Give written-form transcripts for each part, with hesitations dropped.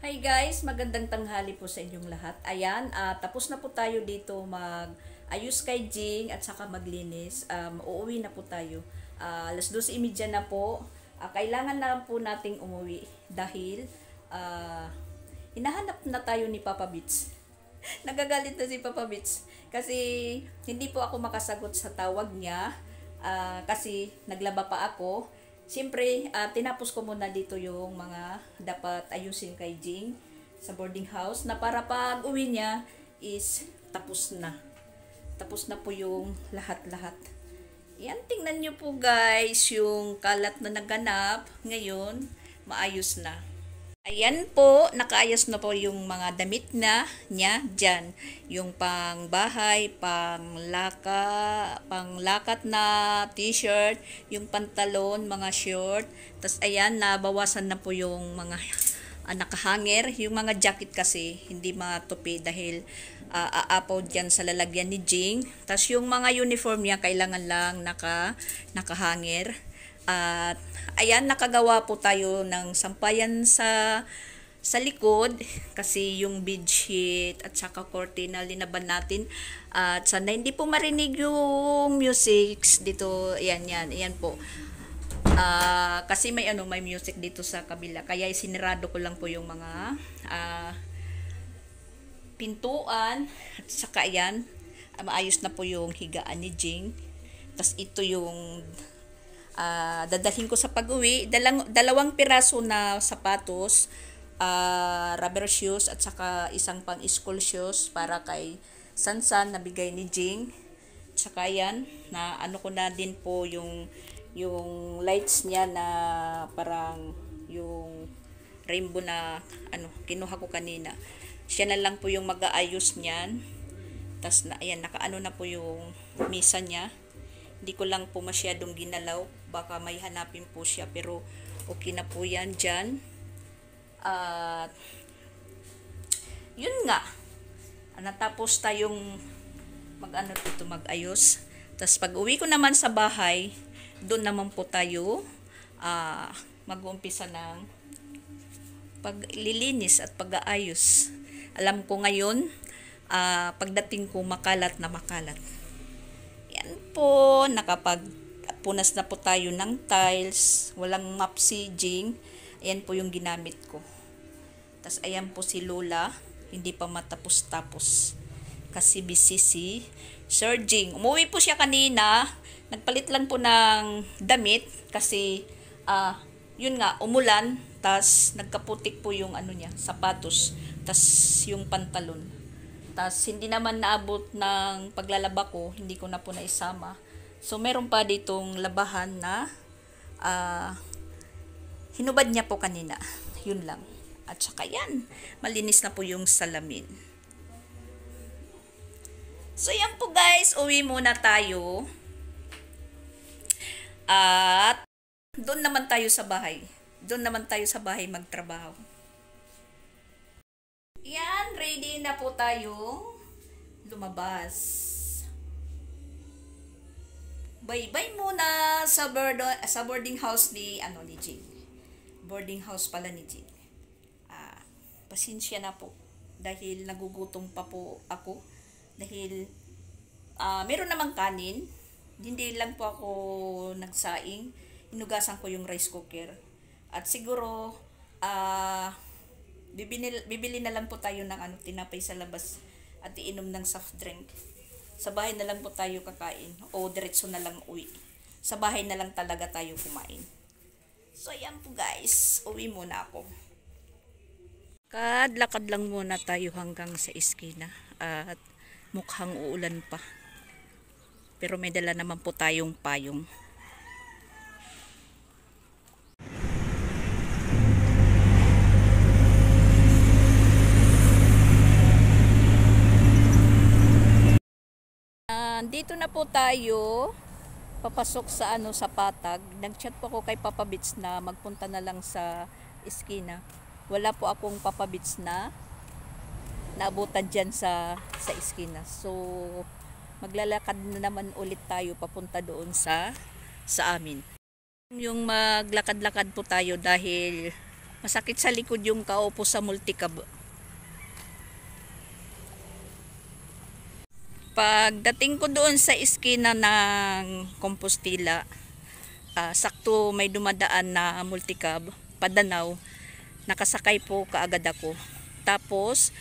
Hi guys, magandang tanghali po sa inyong lahat. Ayan, tapos na po tayo dito mag-ayos kay Jing at saka maglinis. Uuwi na po tayo. Alas 12:30 na po. Kailangan na po nating umuwi dahil hinahanap na tayo ni Papa Beats. Nagagalit na si Papa Beats kasi hindi po ako makasagot sa tawag niya kasi naglaba pa ako. Siyempre, tinapos ko muna dito yung mga dapat ayusin kay Jing sa boarding house na para pag uwi niya is tapos na. Tapos na po yung lahat-lahat. Yan, tingnan nyo po guys, yung kalat na naganap ngayon, maayos na. Ayan po, nakaayos na po yung mga damit na niya dyan. Yung pang bahay, panglakat na t-shirt, yung pantalon, mga short. Tapos ayan, nabawasan na po yung mga nakahanger. Yung mga jacket kasi, hindi matupi dahil aapaw dyan sa lalagyan ni Jing. Tapos yung mga uniform niya, kailangan lang nakahanger. At ayan, nakagawa po tayo ng sampayan sa likod kasi yung bedsheet at saka cortina linaban natin at sana hindi po marinig yung music dito. Ayan po. Kasi may music dito sa kabila kaya isinirado ko lang po yung mga pintuan at saka ayan, maayos na po yung higaan ni Jing. Tas ito yung dadalhin ko sa pag-uwi, dalawang piraso na sapatos, rubber shoes at saka isang pang school shoes para kay Sansan na bigay ni Jing. Tsaka yan, na ko na din po yung lights niya na parang yung rainbow na kinuha ko kanina. Siya na lang po yung mag-aayos niyan. Tas na ayan, nakaano na po yung misa niya. Hindi ko lang po masyadong ginalaw. Baka may hanapin po siya. Pero okay na po yan dyan. At yun nga. Natapos tayong mag-ayos. Tapos pag uwi ko naman sa bahay, doon naman po tayo mag-uumpisa ng paglilinis at pag-aayos. Alam ko ngayon, pagdating ko makalat na makalat. Yan po, nakapagpunas na po tayo ng tiles, walang map si Jing. Ayan po yung ginamit ko. Tapos ayan po si Lola, hindi pa matapos-tapos. Kasi busy si Sir Jing. Umuwi po siya kanina, nagpalit lang po ng damit kasi yun nga, umulan, tas nagkaputik po yung niya, sapatos, tas yung pantalon. Tas hindi naman naabot ng paglalaba ko, hindi ko na po naisama. So meron pa ditong labahan na hinubad niya po kanina. Yun lang. At saka yan, malinis na po yung salamin. So yan po guys, uwi muna tayo. At doon naman tayo sa bahay. Doon naman tayo sa bahay magtrabaho. Yan, ready na po tayo lumabas. Bye-bye muna sa boarding house ni Jing. Boarding house pala ni Jing. Pasensya na po dahil nagugutom pa po ako dahil meron namang kanin. Hindi lang po ako nagsaing. Inugasan ko yung rice cooker. At siguro bibili na lang po tayo ng tinapay sa labas at iinom ng soft drink. Sa bahay na lang po tayo kakain o diretso na lang uwi. Sa bahay na lang talaga tayo kumain. So yan po guys, uwi muna ako. Lakad lang muna tayo hanggang sa iskina at mukhang uulan pa. Pero may dala naman po tayong payong. Dito na po tayo papasok sa sa Patag. Nag-chat po ako kay Papa Beats na magpunta na lang sa iskina. Wala po akong Papa Beats na naabutan dyan sa iskina. So maglalakad na naman ulit tayo papunta doon sa amin. Yung maglakad-lakad po tayo dahil Masakit sa likod yung kaupo sa multicab. Pagdating ko doon sa iskina ng Compostela, sakto may dumadaan na multicab, padanaw, nakasakay po kaagad ako. Tapos,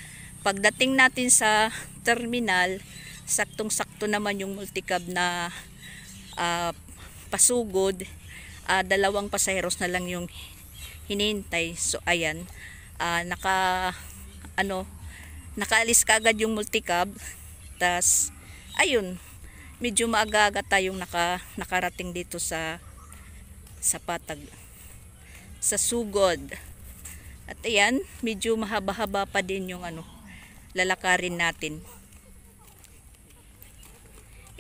pagdating natin sa terminal, saktong-sakto naman yung multicab na pasugod, dalawang pasaheros na lang yung hinihintay. So ayan, nakaalis kaagad yung multicab. Tas ayun, medyo maaga-aga tayong nakarating dito sa Patag, sa sugod. At ayan, medyo mahaba-haba pa din yung lalakarin natin.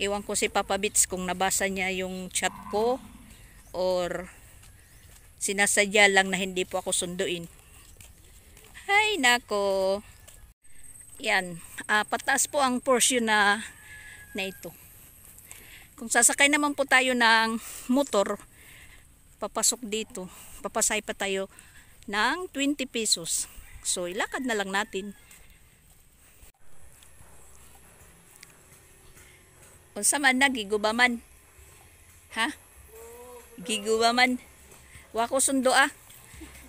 Ewan ko si Papa Bits kung nabasa niya yung chat ko or sinasadya lang na hindi po ako sunduin. Hay nako. Yan, pataas po ang portion na ito. Kung sasakay naman po tayo ng motor, papasok dito, papasay pa tayo ng 20 pesos. So ilakad na lang natin. Unsa man na gigubaman? Ha? Gigubaman. Wako sundo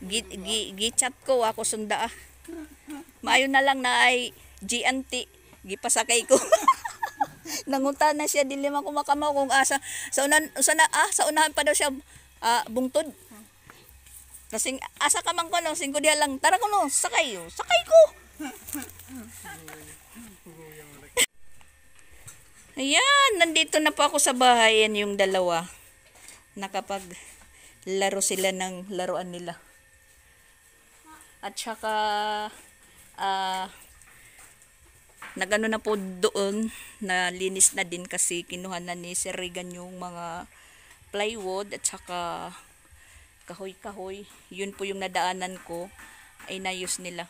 gi-chat ko wako sunda Maayo na lang na ay GNT gipasakay ko. Nangunta na siya dili man ko makamaw kung asa sa unahan pa daw siya bungtod. Kasing asa ka man ko no singko diha lang tara ko no sakay ko. Ayan, nandito na po ako sa bahay. Yan yung dalawa. Laro sila ng laruan nila. At saka nagano na po doon, nalinis na din kasi kinuha na ni Sir Regan yung mga plywood at saka kahoy-kahoy. Yun po yung nadaanan ko ay nayos nila.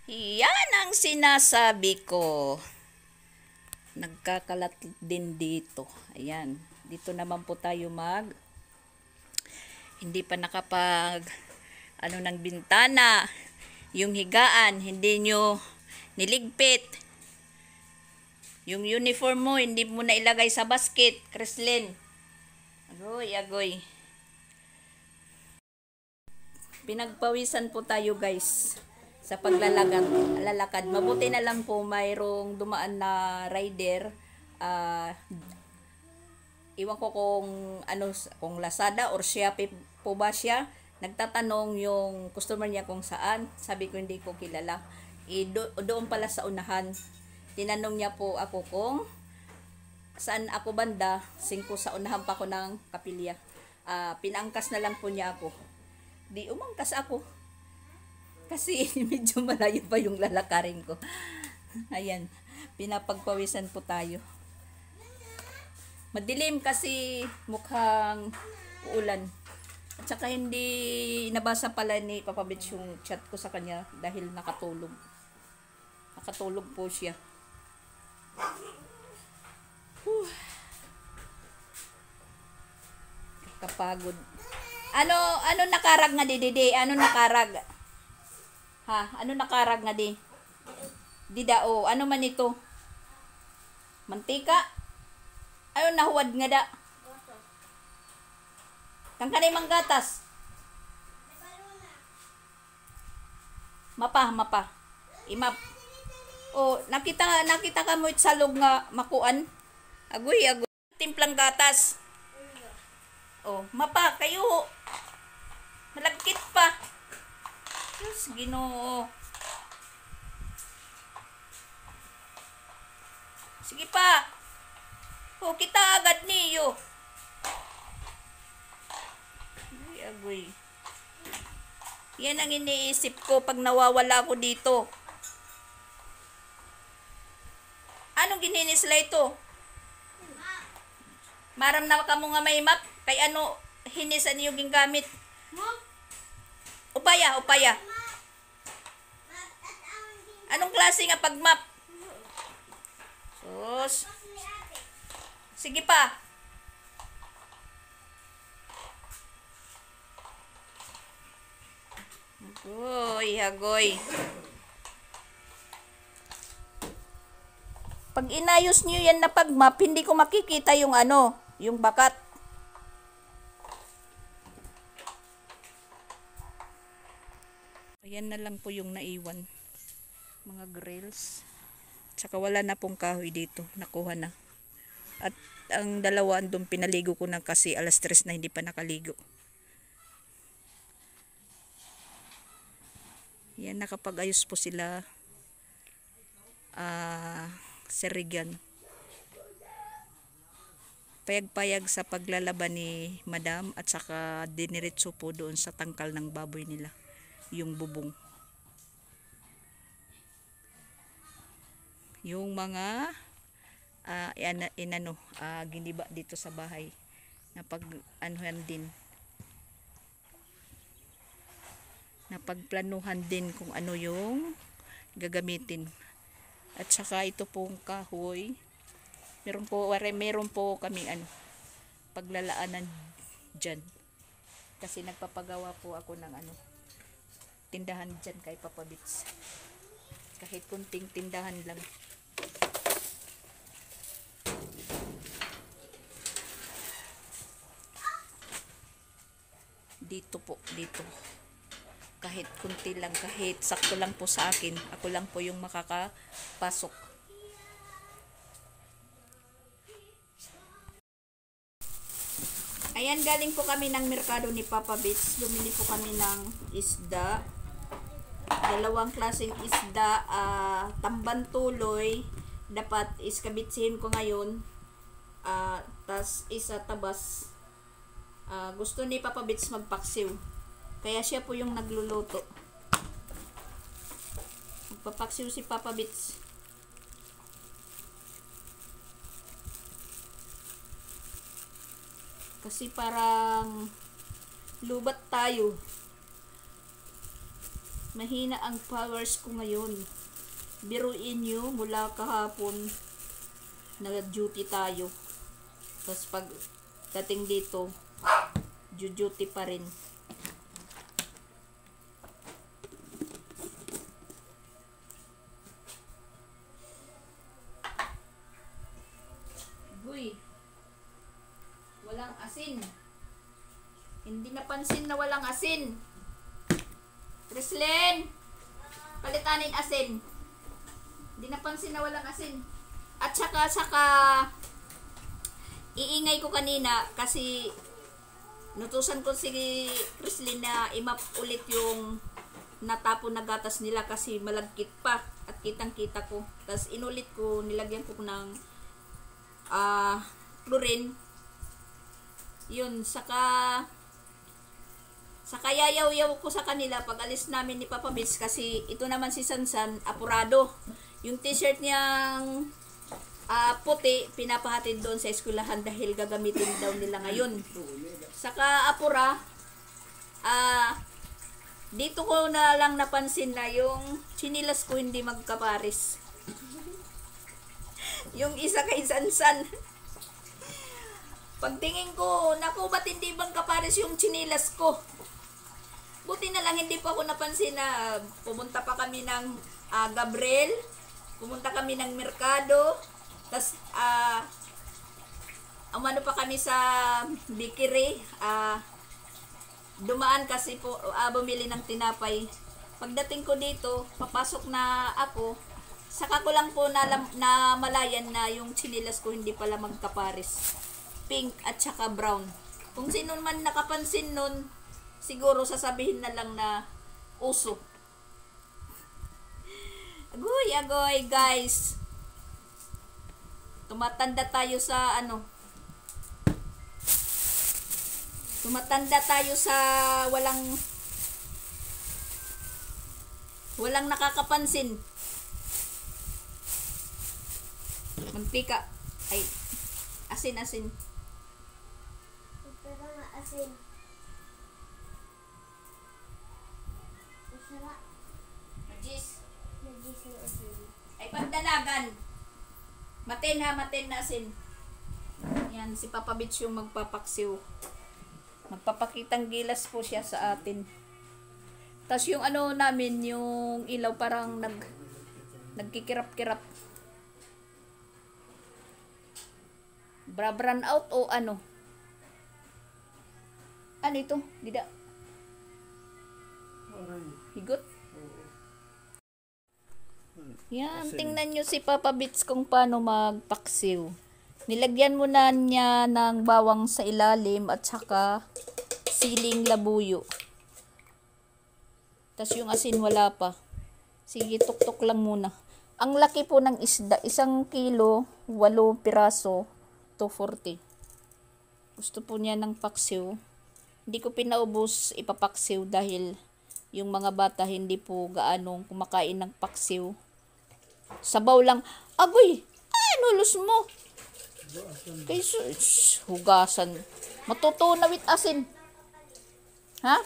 Yan ang sinasabi ko. Nagkakalat din dito. Ayan. Dito naman po tayo hindi pa nakapag ng bintana. Yung higaan, hindi nyo niligpit. Yung uniform mo, hindi mo na ilagay sa basket. Kreslin. Agoy. Pinagpawisan po tayo guys sa paglalakad. Mabuti na lang po mayroong dumaan na rider. Iwan ko kung Lazada or Shopee po ba siya. Nagtatanong yung customer niya kung saan. Sabi ko hindi ko kilala. Doon pala sa unahan. Tinanong niya po ako kung saan ako banda. 5 sa unahan pa ako ng kapilya. Pinangkas na lang po niya ako. Di umangkas ako. Kasi medyo malayo pa yung lalakarin ko. Ayan. Pinapagpawisan po tayo. Madilim kasi mukhang uulan. At saka hindi nabasa pala ni Papa Bits yung chat ko sa kanya dahil nakatulog. Nakatulog po siya. Kapagod. Ano nakarag nga di? Ano nakarag? Ha? Ano nakarag nga di? Didao. Ano man ito? Mantika? Ano nahuwad nga da? Kang kanay manggatas. Mapa. Imap. Nakita ka mo itsalog nga makuan. Agoy. Timplang gatas. Mapa kayo. Malagkit pa. Diyos, Ginoo. Sige pa. Kita agad niyo. Agoy. Yan ang iniisip ko pag nawawala ako dito. Anong gininisla ito? Maram na ka mo nga may map. Kay hinisan yung gingamit. Upaya. Anong klase nga pag-map? Sus. Sige pa. Uy, hagoy. Pag inayos niyo yan na pag-map, hindi ko makikita yung ano, yung bakat. Ayan na lang po yung naiwan. Mga grills. Tsaka wala na pong kahoy dito. Nakuha na. At ang dalawa andun pinaligo ko na kasi alas 3 na hindi pa nakaligo. Yan, nakapag-ayos po sila. Sir Regan. Payag-payag sa paglalaban ni Madam at saka diniretso po doon sa tangkal ng baboy nila. Yung bubong. Yung mga giniba dito sa bahay na pag anuhan din, na pagplanuhan din kung ano yung gagamitin. At saka ito pong kahoy, meron po kami paglalaanan dyan kasi nagpapagawa po ako ng tindahan dyan kay Papa Bits, kahit kunting tindahan lang. Dito kahit kunti lang, kahit sakto lang po sa akin, ako lang po yung makakapasok. Ayan, galing po kami ng merkado ni Papa Bits. Bumili po kami ng isda, dalawang klaseng isda, tamban tuloy, dapat iskabitsin ko ngayon, tas isa tabas. Gusto ni Papa Bits magpaksiw, kaya siya po yung nagluluto. Magpapaksiw si Papa Bits. Kasi parang lubat tayo. Mahina ang powers ko ngayon. Biruin nyo, mula kahapon nag-duty tayo. Tapos pag dating dito, duty pa rin. Uy, walang asin. Hindi napansin na walang asin. Crislin, palitanin asin. Hindi napansin na walang asin. At saka iingay ko kanina kasi nutusan ko si Crislin na imap ulit yung natapon na gatas nila kasi malagkit pa at kitang-kita ko. Tapos inulit ko, nilagyan ko ng chlorine. Yun, saka yayaw-yaw ko sa kanila pag alis namin ni Papa Bits kasi ito naman si Sansan, apurado. Yung t-shirt niyang puti, pinapahatid doon sa eskwelahan dahil gagamitin daw nila ngayon. Saka apura, dito ko na lang napansin na yung chinilas ko hindi magkapares. Yung isa kay Sansan. Pagtingin ko, naku, ba't hindi bang kapares yung chinilas ko? Buti na lang hindi pa ako napansin na pumunta pa kami ng Gabriel, pumunta kami ng merkado, tas umano pa kami sa Bikiri, dumaan kasi po bumili ng tinapay. Pagdating ko dito, papasok na ako, saka ko lang po na malayan na yung chinilas ko hindi pala magkapares. Pink at saka brown. Kung sino man nakapansin nun, siguro sasabihin na lang na uso. Agoy, guys. Tumatanda tayo sa Tumatanda tayo sa walang nakakapansin. Mantika. Ay, asin. Pero nga asin. Masarap. Najis yung asin. ay pagdalagan. Matin na asin. Yan, si Papa Bits yung magpapaksiw. Magpapakitang gilas po siya sa atin. Tas yung ano namin, yung ilaw parang nagkikirap-kirap. Brown out o ano? Ano ito? Dida. Higot. Yan, tingnan nyo si Papa Bits kung paano magpaksiw. Nilagyan mo na niya ng bawang sa ilalim at saka siling labuyo. Tas yung asin wala pa. Sige, tuktok lang muna. Ang laki po ng isda, 1 kilo, 8 piraso, 240. Gusto po niya ng paksiw. Hindi ko pinaubos ipapaksiw dahil yung mga bata hindi po gaanong kumakain ng paksiw. Sabaw lang. Agoy! Nulos mo! Kay hugasan. Matutunaw with asin. Ha?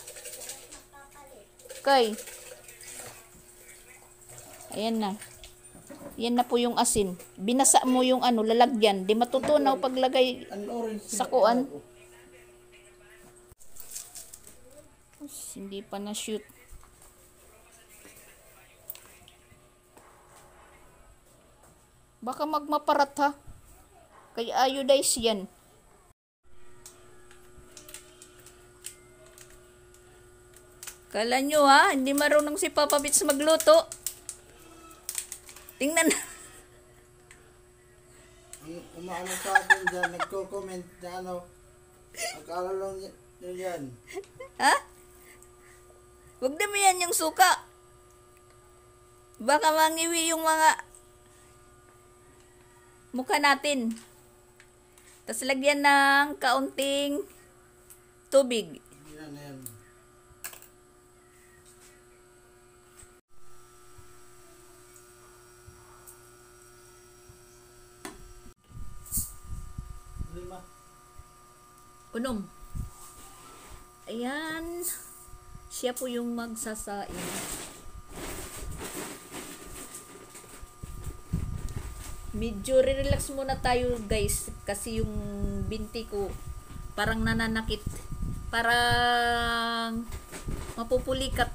Kay. Ayan na. Yan na po yung asin. Binasa mo yung ano, lalagyan. Di matutunaw paglagay sa kuan. Hindi pa na-shoot. Baka magmaparat ha. Kaya iodize yan. Kala nyo ha, hindi marunong si Papa Bits magluto. Tingnan na. Umaano sa akin dyan, nagko-comment na ano, akala lang nyo yan. Ha? Huwag damihan yung suka. Baka mangiwi yung mga mukha natin. Tapos lagyan ng kaunting tubig. Yan, yan. Lima. Unom. Ayan. Siya po yung magsasain. Medyo relax muna tayo guys kasi yung binti ko parang nananakit, parang mapupulikat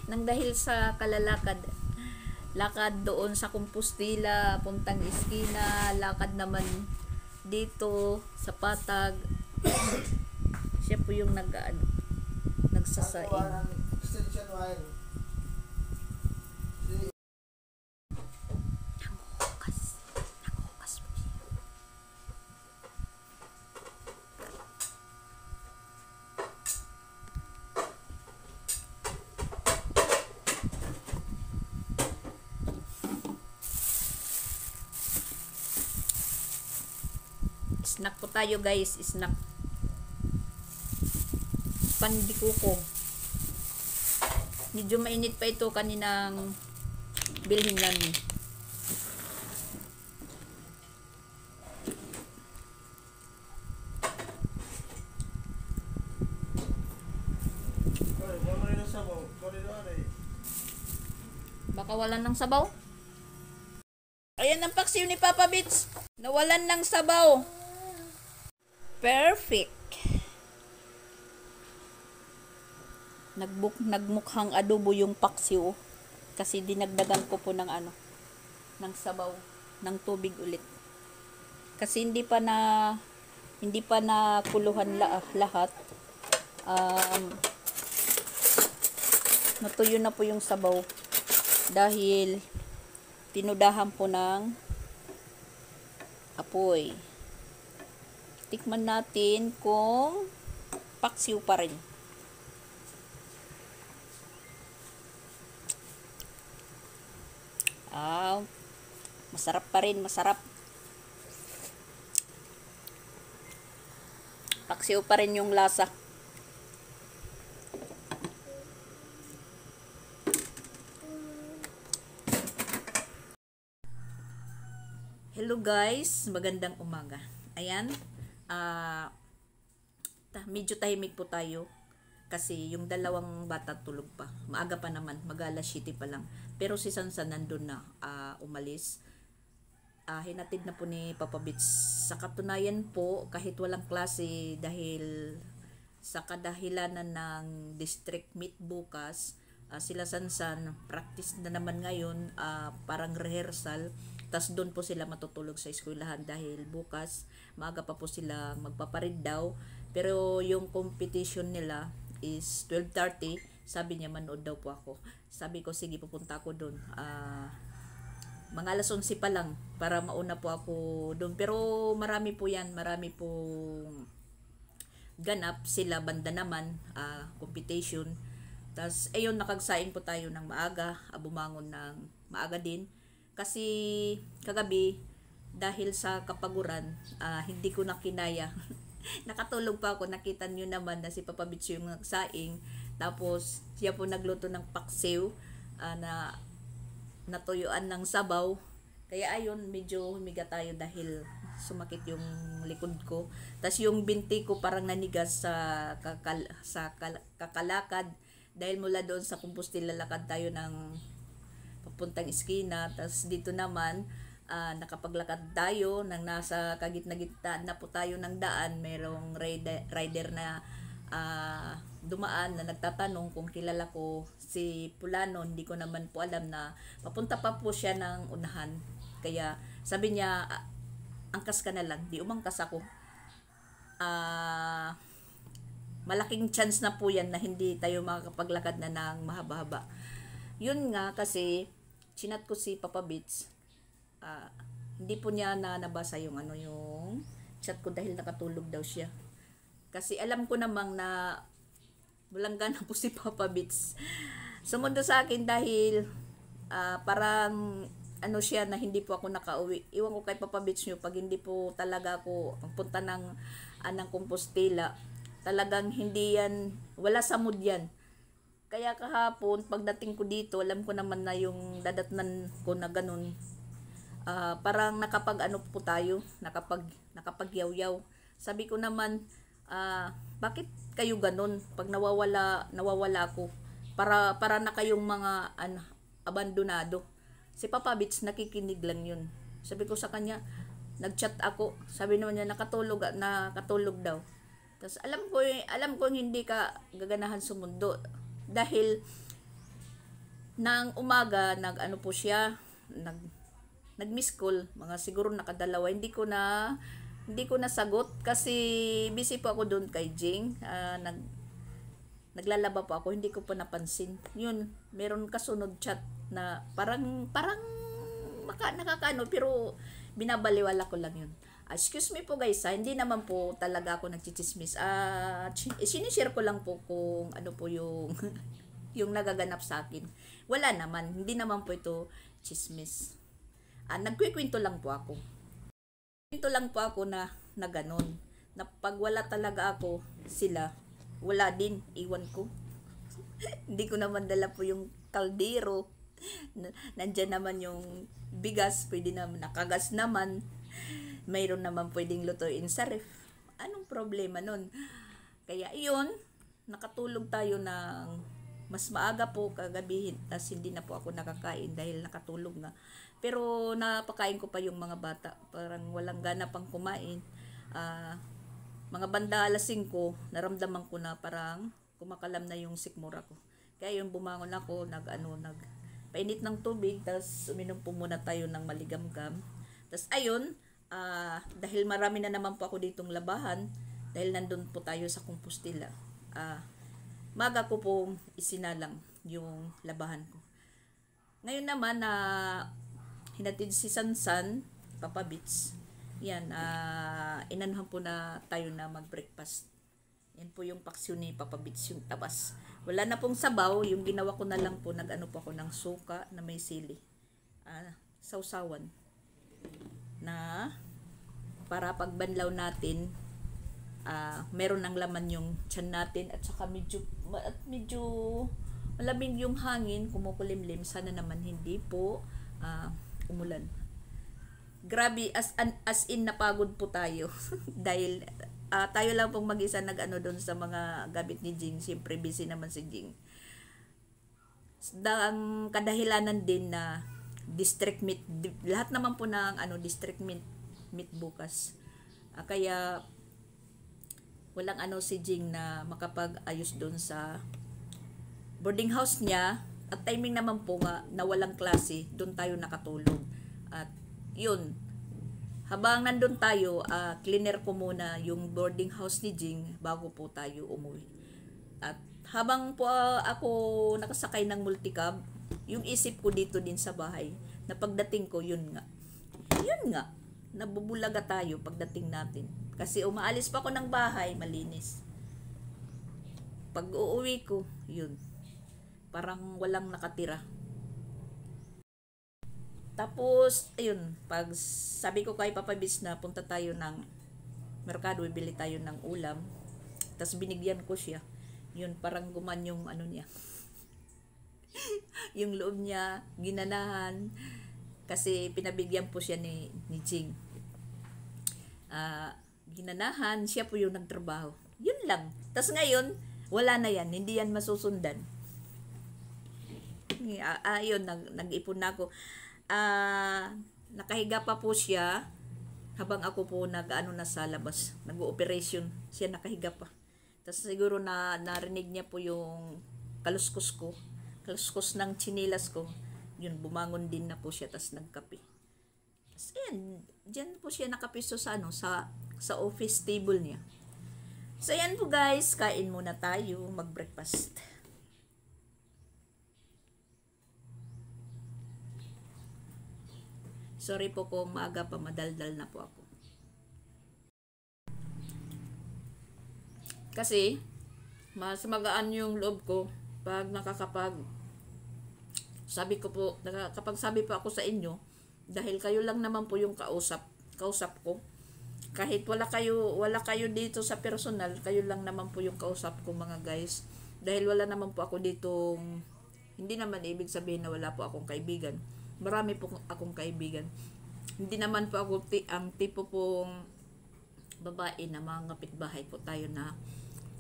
nang dahil sa kalalakad. Lakad doon sa Compostela, puntang Iskina, lakad naman dito sa Patag. Siya po yung nagsasain. Extension wire. Nanguhukas po siya. Snack po tayo guys, snack. Pandikuko. Medyo mainit pa ito kaninang bilhin namin. Baka walan ng sabaw. Ayan ang paksiw ni Papa Bits. Nawalan ng sabaw. Perfect. Nagmukhang adobo yung paksiw kasi dinagdagan ko po ng ng sabaw, ng tubig ulit. Kasi hindi pa na kuluhan lahat. Natuyo na po yung sabaw dahil tinudahan po ng apoy. Tikman natin kung paksiw pa rin. Masarap pa rin, masarap. Paksiw pa rin yung lasa. Hello guys, magandang umaga. Ayan, medyo tahimik po tayo kasi yung dalawang bata tulog pa. Maaga pa naman, mag-alas 7 pa lang. Pero si Sansan nandun na, umalis. Hinatid na po ni Papa Bits. Sa katunayan po, kahit walang klase dahil sa kadahilanan ng district meet bukas, sila Sansan, practice na naman ngayon, parang rehearsal. Tas doon po sila matutulog sa eskwelahan dahil bukas maaga pa po sila magpaparid daw. Pero yung competition nila is 12:30. Sabi niya manood daw po ako. Sabi ko sige, pupunta ako doon. Mga alas 11 pa lang para mauna po ako doon. Pero marami po yan, marami po ganap sila banda naman, competition. Tas ayun, nakagsaing po tayo ng maaga, bumangon ng maaga din. Kasi kagabi, dahil sa kapaguran, hindi ko na kinaya. Nakatulog pa ako, nakita nyo naman na si Papa Bitch yung nagsaing. Tapos siya po nagluto ng paksiw na natuyuan ng sabaw. Kaya ayun, medyo humiga tayo dahil sumakit yung likod ko. Tapos yung binti ko parang nanigas sa kakalakad. Dahil mula doon sa Compostela, lakad tayo ng papuntang iskina. Tapos dito naman, nakapaglakad tayo nang nasa kagitna-gitna na po tayo ng daan. Merong rider na dumaan na nagtatanong kung kilala ko si Pulano. Hindi ko naman po alam na papunta pa po siya ng unahan. Kaya sabi niya, angkas ka na lang. Di umangkas ako. Malaking chance na po yan na hindi tayo makakapaglakad na ng mahaba-haba. Yun nga kasi chinat ko si Papa Bits. Hindi po niya na nabasa yung yung chat ko dahil nakatulog daw siya. Kasi alam ko namang na walang gana po si Papa Bits. Sumundo sa akin dahil parang siya na hindi po ako nakauwi. Iwan ko kay Papa Bits nyo pag hindi po talaga ako punta ng Compostela. Talagang hindi yan, wala sa mood yan. Kaya kahapon, pagdating ko dito, alam ko naman na yung dadatnan ko na ganun. Parang po tayo, nakapagyaw-yaw. Sabi ko naman, bakit kayo ganun? Pag nawawala ako, para na kayong mga abandonado. Si Papa Bits nakikinig lang yun. Sabi ko sa kanya, nagchat ako. Sabi naman niya, nakatulog daw. Tapos alam ko hindi ka gaganahan sumundo dahil nang umaga po siya nag-miss call, mga siguro nakadalawa. Hindi ko na sagot kasi busy po ako doon kay Jing. Naglalaba po ako, hindi ko pa napansin. Yun, meron kasunod chat na parang nakakaano pero binabaliwala ko lang yun. Excuse me po guys, hindi naman po talaga ako nagchichismis. Sinishare ko lang po kung ano po yung yung nagaganap sa akin. Wala naman, hindi naman po ito chismis. Nagkukwento lang po ako. Kwento lang po ako na ganun. Na pag wala talaga ako, sila, wala din, iwan ko. Hindi ko naman dala po yung kaldero. Nandyan naman yung bigas, pwede naman, nakagas naman. Mayroon naman pwedeng lutuin sa ref. Anong problema nun? Kaya iyon, nakatulog tayo ng mas maaga po kagabi. Tas hindi na po ako nakakain dahil nakatulog nga. Pero napakain ko pa yung mga bata. Parang walang gana pang kumain. Mga banda alas 5, naramdaman ko na parang kumakalam na yung sikmura ko. Kaya yung bumangon ako, painit ng tubig, tas uminom po muna tayo ng maligamgam. Tas ayun, dahil marami na naman po ako ditong labahan, dahil nandun po tayo sa Compostela, maga ko pong isinalang yung labahan ko. Ngayon naman na hinatid si Sansan, Papa Bits, yan, inanuhan po na tayo na mag-breakfast. Yan po yung paksiw ni Papa Bits, yung tabas. Wala na pong sabaw, yung ginawa ko na lang po, po ako ng suka na may sili. Sausawan. Na para pagbanlaw natin, meron ng laman yung tiyan natin at saka medyo malamig yung hangin, kumukulimlim. Sana naman hindi po umulan. Grabe, as in napagod po tayo dahil tayo lang pong mag-isa doon sa mga gamit ni Jing. Siyempre busy naman si Jing. Ang kadahilanan din na district meet, lahat naman po ng district meet bukas. Kaya walang ano si Jing na makapag-ayos doon sa boarding house niya. At timing naman po nga na walang klase, doon tayo nakatulog. At yun, habang nandun tayo, cleaner ko muna yung boarding house ni Jing bago po tayo umuwi. At habang po ako nakasakay ng multicab, yung isip ko dito din sa bahay, na pagdating ko, yun nga, nabubulaga tayo pagdating natin. Kasi umaalis pa ako ng bahay, malinis. Pag uuwi ko, yun, parang walang nakatira. Tapos, ayun, pag sabi ko kay Papa Bis na punta tayo ng merkado, bibili tayo ng ulam. Tapos binigyan ko siya. Yun, parang guman yung ano niya. Yung loob niya, ginanahan. Kasi pinabigyan po siya ni Jing. Ginanahan, siya po yung nagtrabaho. Yun lang. Tapos ngayon, wala na yan. Hindi yan masusundan. Yun, nag-ipon na ako. Nakahiga pa po siya habang ako po nag-ano na sa labas. Nag-ooperation. Siya nakahiga pa. Tapos siguro narinig niya po yung kaluskos ko. Kaluskos ng chinilas ko. Yun, bumangon din na po siya. Tapos nagkape. Tapos yan, dyan po siya nakapiso sa sa office table niya. So yan po guys, kain muna tayo, mag-breakfast. Sorry po kung maaga pa, madaldal na po ako. Kasi, mas magaan yung loob ko pag sabi po ako sa inyo, dahil kayo lang naman po yung kausap ko. Kahit wala kayo dito sa personal, kayo lang naman po yung kausap ko mga guys. Dahil wala naman po ako dito, hindi naman ibig sabihin na wala po akong kaibigan. Marami po akong kaibigan. Hindi naman po ako ang tipo pong babae na mga kapitbahay po tayo na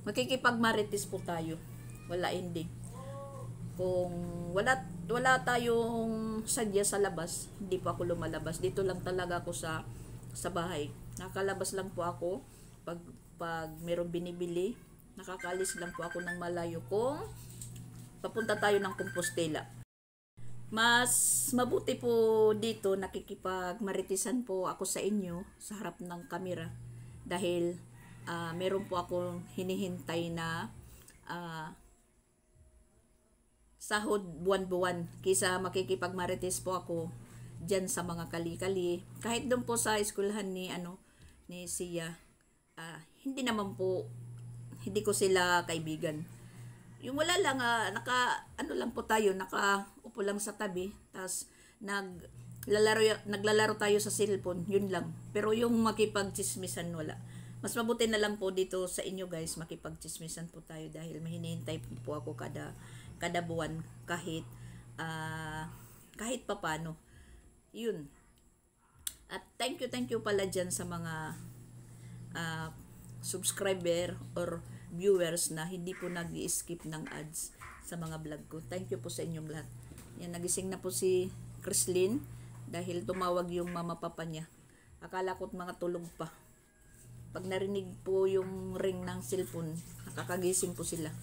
makikipagmarites po tayo. Wala, hindi. Kung wala tayong sadya sa labas, hindi po ako lumalabas. Dito lang talaga ako sa bahay. Nakalabas lang po ako pag mayroong binibili. Nakakalis lang po ako ng malayo kung papunta tayo ng Compostela. Mas mabuti po dito, nakikipagmaritisan po ako sa inyo sa harap ng kamera dahil meron po akong hinihintay na sahod buwan-buwan kaysa makikipagmarites po ako dyan sa mga kali-kali. Kahit doon po sa eskwelahan ni Sia, hindi naman po, hindi ko sila kaibigan. Yung wala lang, lang po tayo, nakaupo lang sa tabi, tapos naglalaro tayo sa cellphone, yun lang. Pero yung makipagchismisan, wala. Mas mabuti na lang po dito sa inyo guys, makipagchismisan po tayo dahil mahinihintay po ako kada buwan kahit papano. Yun. At thank you pala dyan sa mga subscriber or viewers na hindi po nag-i-skip ng ads sa mga vlog ko. Thank you po sa inyong lahat. Yan, nagising na po si Chrislyn dahil tumawag yung mama papa niya. Akala ko't mga tulog pa. Pag narinig po yung ring ng cellphone, nakakagising po sila.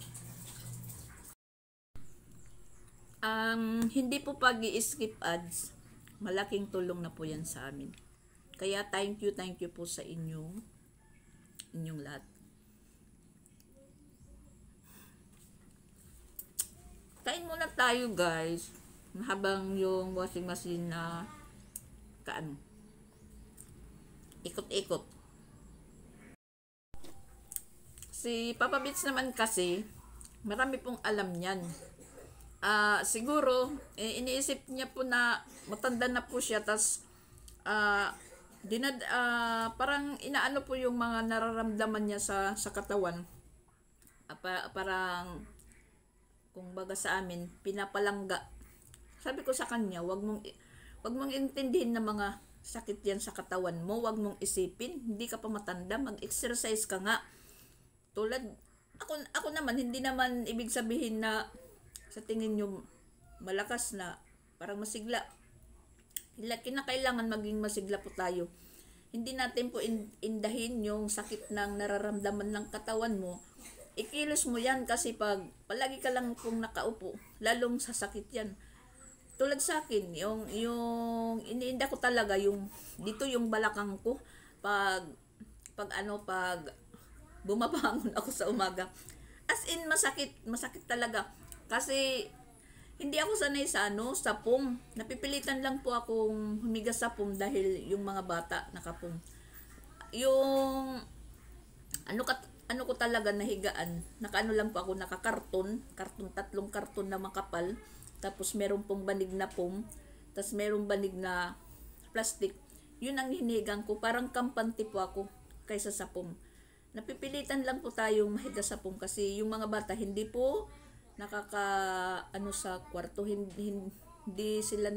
Hindi po pag-i-skip ads, malaking tulong na po yan sa amin. Kaya thank you po sa inyong lahat. Kain muna tayo guys habang yung washing machine na ikot-ikot. Si Papa Bits naman kasi marami pong alam niyan. Siguro iniisip niya po na matanda na po siya, tas parang inaano po yung mga nararamdaman niya sa katawan. Parang kung baga sa amin, pinapalangga. Sabi ko sa kanya, wag mong intindihin na mga sakit yan sa katawan mo, wag mong isipin, hindi ka pa matanda, mag-exercise ka nga. Tulad, ako naman, hindi naman ibig sabihin na sa tingin nyo malakas na, parang masigla. Kinakailangan maging masigla po tayo. hindi natin po indahin yung sakit ng nararamdaman ng katawan mo. Ikilos mo yan kasi pag palagi ka lang pong nakaupo, lalong sasakit yan. Tulad sa akin, yung iniinda ko talaga yung dito yung balakang ko pag bumabangon ako sa umaga. As in masakit talaga. Kasi hindi ako sanay sa pum. Napipilitan lang po akong humiga sa pum dahil yung mga bata nakapum. Yung ano ko talaga nahigaan, nakaano lang po ako, nakakarton, tatlong karton na makapal, tapos meron pong banig na pum, tapos meron banig na plastic. Yun ang hinihigang ko, parang kampante po ako kaysa sa pum. Napipilitan lang po tayong mahiga sa pum kasi yung mga bata hindi po sa kwarto, hindi sila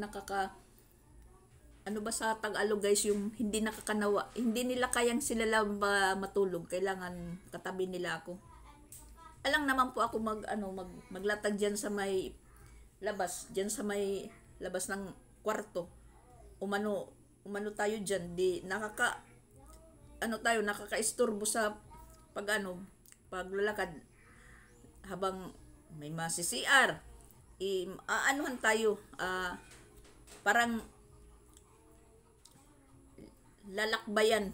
sa Tagalog guys, yung hindi nakakanawa, hindi nila kayang sila lang matulog, kailangan katabi nila ako. Alang naman po ako maglatag diyan sa may labas ng kwarto. Umano tayo diyan, di nakaka-istorbo sa paglalakad habang may CR. Aanuhan tayo, parang lalakbayan,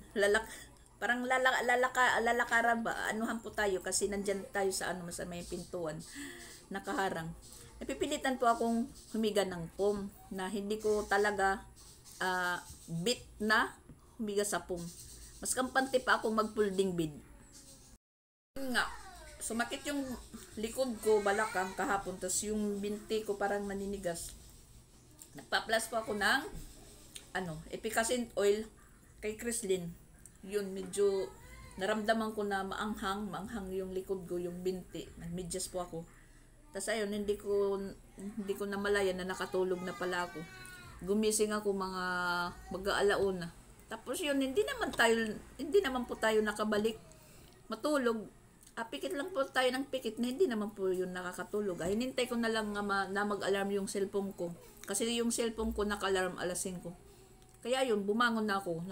parang lalakaran ba, anuhan po tayo kasi nandyan tayo sa may pintuan, nakaharang. Napipilitan po akong humiga ng pum na hindi ko talaga bit na humiga sa pum. Mas kampante pa akong mag-folding bed. Nga, sumakit yung likod ko, balakang kahapon, tas yung binti ko parang naninigas. Nagpa-plus po ako ng efficacent oil kay Chrislyn. Yun, medyo naramdaman ko na maanghang yung likod ko, yung binti. Nagmedyas po ako. Tas ayun, hindi ko namalaya na nakatulog na pala ako. Gumising ako mga mag-aalauna. Tapos yun, hindi naman po tayo nakabalik matulog. Pikit lang po tayo ng pikit na hindi naman po yun nakakatulog. Hinintay ko na lang na mag-alarm yung cellphone ko. Kasi yung cellphone ko naka-alarm alas 5. Kaya yun, bumangon na ako.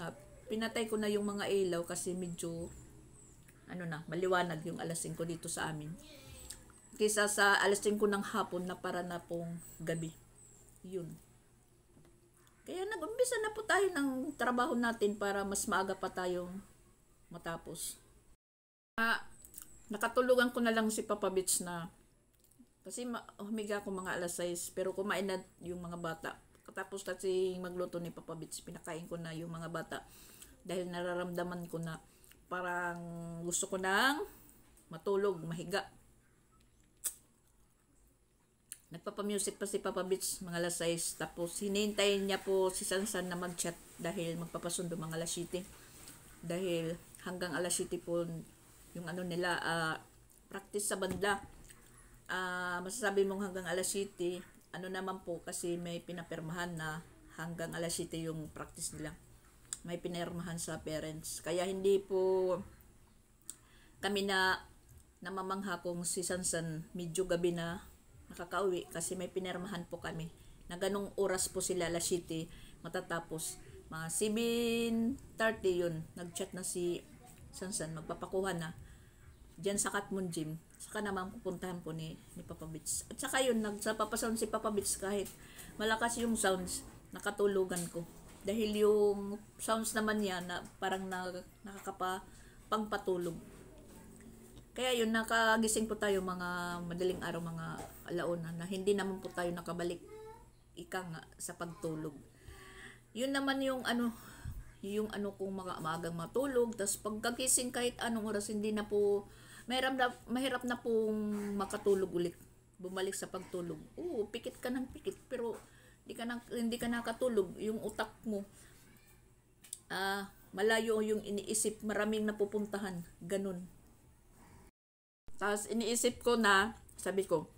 Pinatay ko na yung mga ilaw kasi medyo maliwanag yung alas 5 dito sa amin. Kaysa sa alas 5 ng hapon na para na pong gabi. Yun. Kaya nag-umpisa na po tayo ng trabaho natin para mas maaga pa tayong matapos. Nakatulugan ko na lang si Papa Beach na kasi humiga ako mga alas 6 pero kumain na yung mga bata. Katapos kasi magluto ni Papa Beach, pinakain ko na yung mga bata dahil nararamdaman ko na parang gusto ko nang matulog, mahiga. Nagpapamusic pa si Papa Beach mga alas 6 tapos hinintayin niya po si Sansan na mag-chat dahil magpapasundo mga alas 7 dahil hanggang alas 7 po yung nila, practice sa banda. Masasabi mong hanggang alas 7, naman po kasi may pinapirmahan na hanggang alas 7 yung practice nila. May pinirmahan sa parents. Kaya hindi po kami namamangha kung si Sansan medyo gabi na nakakauwi kasi may pinirmahan po kami. Na ganong oras po sila alas 7 matatapos. Mga 7:30 yun, nag-chat na si Sansan, magpapakuha na diyan sa Katmon Gym. Saka naman pupuntahan po ni Papa Beach. At saka yun, nagpapasound si Papa Beach kahit malakas yung sounds, nakatulugan ko. Dahil yung sounds naman niya na parang nakakapangpatulog. Kaya yun, nakagising po tayo mga madaling araw, mga alauna, na hindi naman po tayo nakabalik sa pagtulog. Yun naman yung kung maagang matulog, tas pagkagising kahit anong oras, hindi na po, mahirap na pong makatulog ulit, bumalik sa pagtulog. Pikit ka ng pikit, pero hindi ka nakatulog, yung utak mo, malayo yung iniisip, maraming napupuntahan, ganun. Tapos iniisip ko na, sabi ko,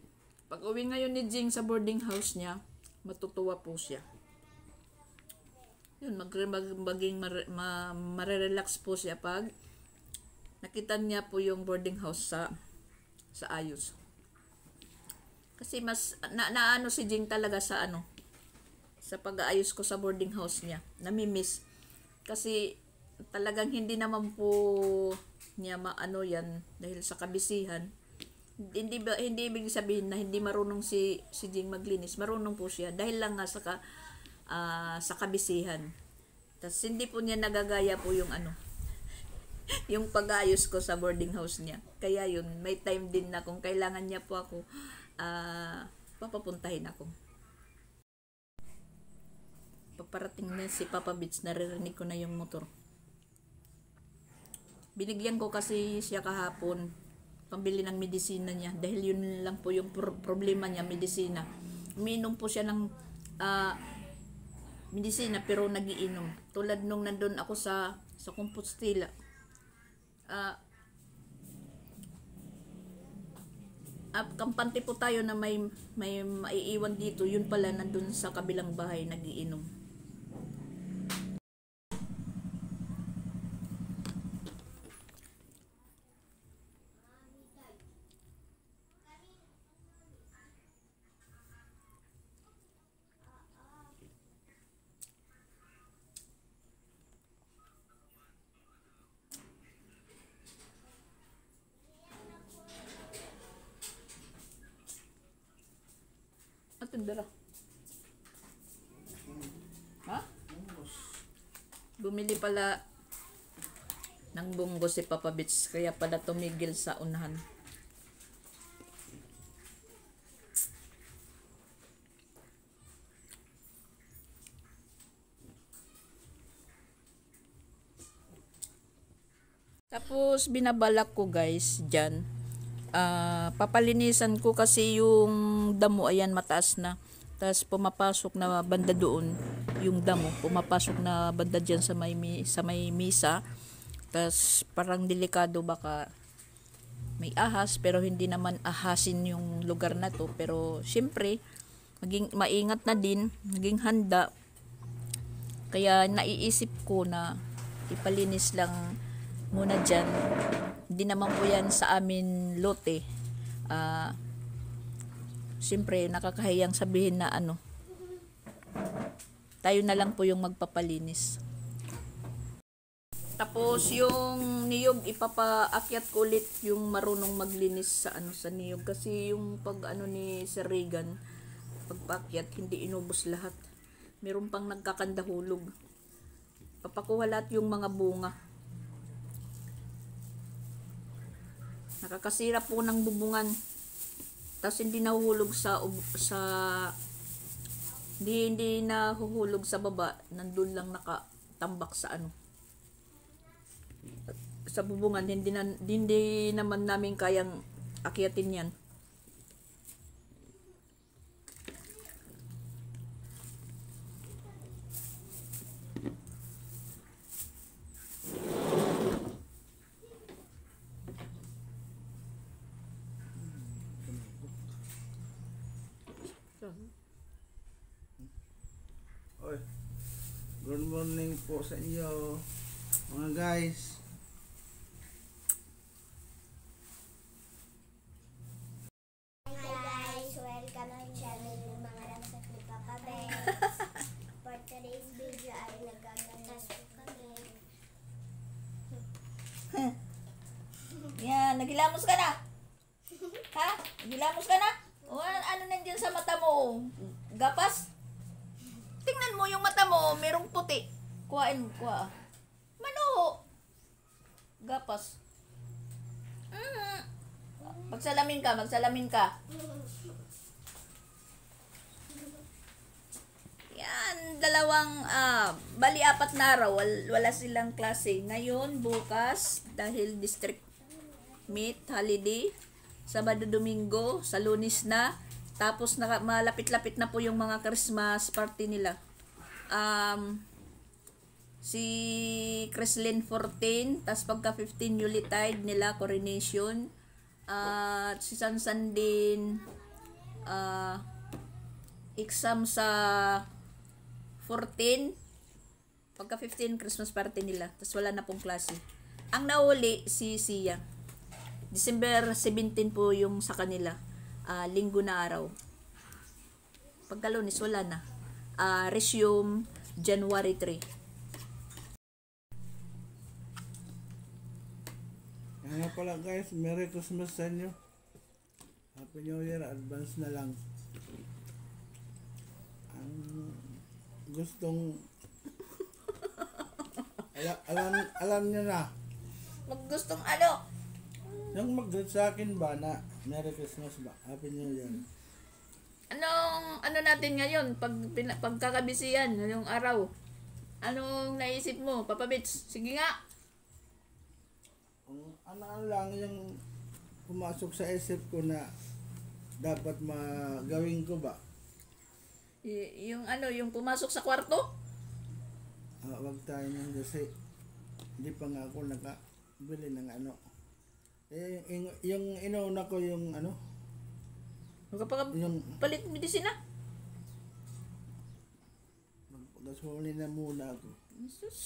pag uwi ngayon ni Jing sa boarding house niya, matutuwa po siya. Yun, marerelax po siya pag nakita niya po yung boarding house sa ayos. Kasi mas naano si Jing talaga sa sa pag-aayos ko sa boarding house niya. Namimiss. Kasi talagang hindi naman po niya maano yan dahil sa kabisihan. Hindi ibig sabihin na hindi marunong si Jing maglinis. Marunong po siya dahil lang nga sa kabisihan. Tas hindi po niya nagagaya po yung yung pag-ayos ko sa boarding house niya. Kaya yun, may time din na kung kailangan niya po ako, papapuntahin ako. Paparating na si Papa Bits, naririnig ko na yung motor. Binigyan ko kasi siya kahapon pambili ng medisina niya dahil yun lang po yung problema niya, medisina. Umiinom po siya ng medisina pero nagiinom. Tulad nung nandun ako sa Compostela. Kampante po tayo na may maiiwan dito, yun pala nandun sa kabilang bahay nagiinom. Tindera. Ha? Bumili pala ng bunggo si Papa Bits, kaya pala tumigil sa unahan. Tapos binabalak ko guys dyan. Papalinisan ko kasi yung damo, ayan mataas na. Tapos pumapasok na banda doon yung damo, pumapasok na banda dyan sa may misa. Tapos parang delikado, baka may ahas, pero hindi naman ahasin yung lugar na to. Pero syempre maging maingat na din, naging handa. Kaya naiisip ko na ipalinis lang muna dyan. Hindi naman po yan sa amin lote. Siyempre, nakakahiyang sabihin na tayo na lang po yung magpapalinis. Tapos yung niyog, ipapaakyat ko ulit yung marunong maglinis sa niyog. Kasi yung ni Sir Regan, pagpaakyat, hindi inubos lahat. Meron pang nagkakandahulog. Papakuha lahat yung mga bunga. Nakakasira po ng bubungan. Tapos hindi nahuhulog hindi nahuhulog sa baba. Nandun lang nakatambak sa sa bubungan. Hindi naman namin kayang akyatin yan. Oy, good morning po sa inyo, mga guys. Hi guys, welcome to channel ng mga ramsat ni Papa Ben. For today's video ay nagagatas po kami. Yan, nagilamos ka na? Ha? Nagilamos ka na? O, ano nandiyan sa mata mo? Gapas? Tingnan mo yung mata mo, merong puti. Kuhain mo, kuha. Mano? Gapas. Magsalamin ka. Yan, bali 4 na araw, wala silang klase. Ngayon, bukas, dahil district meet, holiday, Sabado, Domingo, sa Lunes na. Tapos malapit-lapit na po yung mga Christmas party nila. Si Creslin 14, tapos pagka 15 Yuletide nila, coronation. Si Sansan din, exam sa 14, pagka 15 Christmas party nila. Tapos wala na pong klase. Ang nauli si Sia. December 17 po yung sa kanila. Linggo na araw. Pagka Lunes, wala na. Resume January 3. Nga pala guys, Merry Christmas sa inyo. Happy New Year, advance na lang. Ang gustong alam nyo na. Maggustong ano? Yung mag-greet sa akin ba na Merry Christmas ba? Happy New Year. Ano natin ngayon? Pagkakabisiyan, ngayong araw. Anong naisip mo, Papa Bits? Sige nga. Ano lang yung pumasok sa isip ko na dapat magawin ko ba? Yung pumasok sa kwarto? Wag tayo nang kasi hindi pa nga ako nakabili ng ano. Yung inauna ko yung ano? Yung Palit medisina? gasolina na muna ako. Jesus.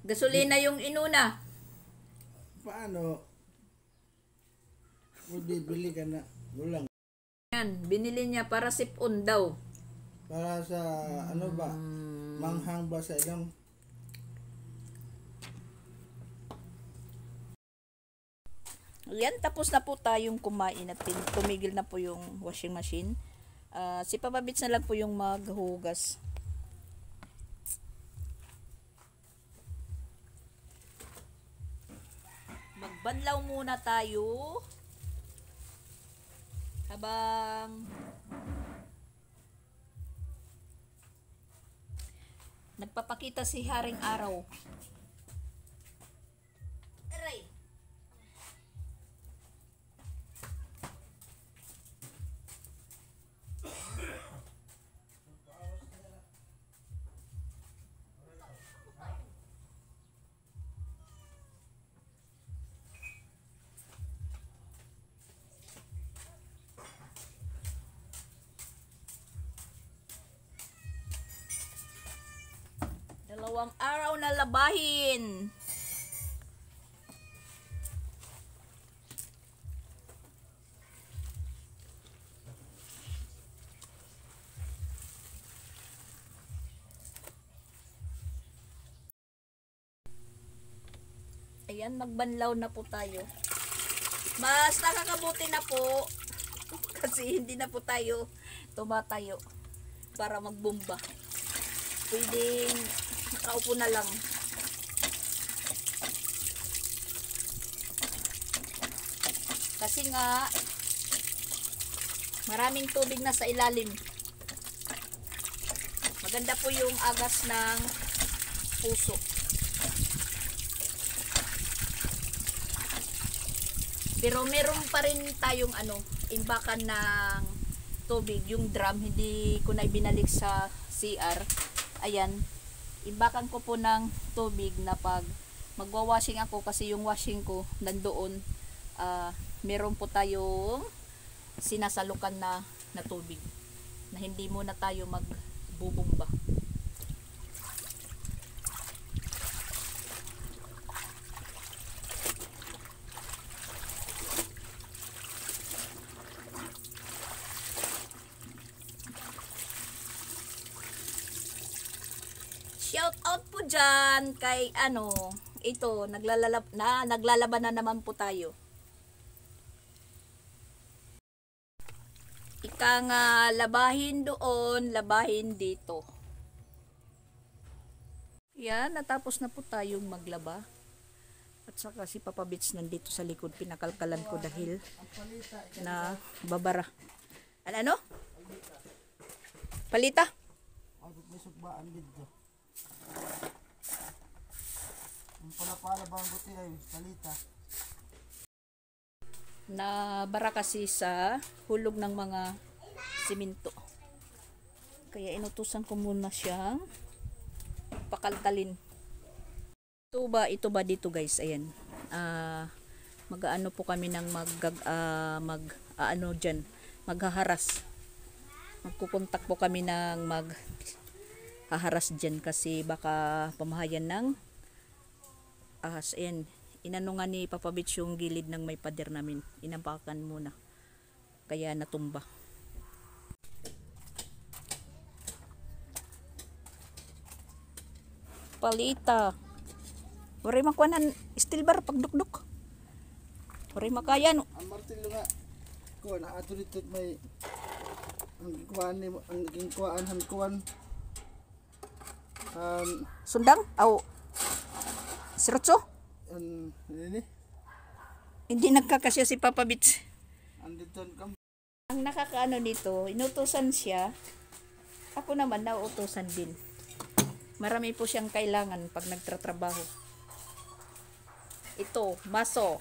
Gasolina yung inuna. Paano? Kung bibili ka na, gulang. Yan, binili niya para sipon daw. Para sa ano ba? Manghang ba sa ilang? Yan, tapos na po tayong kumain at tumigil na po yung washing machine. Si Papa Bits na lang po yung maghugas. Magbanlaw muna tayo habang nagpapakita si Haring Araw. Aray! Dalawang araw na labahin. Ayan, magbanlaw na po tayo. Mas nakakabuti na po kasi hindi na po tayo tumatayo para magbomba. Pwedeng nakaupo na lang. Kasi nga maraming tubig na sa ilalim. Maganda po yung agas ng puso. Pero meron pa rin tayong imbakan ng tubig, yung drum, hindi ko na ibinalik sa CR. Ayan, imbakan ko po ng tubig na pag magwa-washing ako, kasi yung washing ko nandoon, meron po tayong sinasalukan na tubig na hindi muna tayo magbubumba. Shout out po dyan kay ito, naglalaban na naman po tayo. Ika nga, labahin doon, labahin dito. Yan, natapos na po tayong maglaba. At saka si Papa Bits nandito sa likod, pinakalkalan ko dahil na babara. Ano? Palita? May sugbaan dito. Ang pala bang buti ay palita. Na bara kasi sa hulog ng mga simento. Kaya inutusan ko muna siyang pakaltalin. Ito ba dito guys, ayan. Mag-aano po kami ng maghaharas. Magkukontak po kami ng maghaharas dyan kasi baka pamahayan ng ahas. Ayan, inano nga ni Papa Bits yung gilid ng may pader namin. Inampakan muna. Kaya natumba. Palita. Wari makuha ng steel bar pagdukduk. Ori makaya no. Ang martilyo nga kuan ato dito may ang kuan ni ang kuan han kuan Sundang? Aw. Sirotso? ini Hindi nagkakasya si Papa Bits. andito kam Ang nakakaano nito, inutusan siya. Ako naman nauutusan din. Marami po siyang kailangan pag nagtatrabaho. Ito, maso.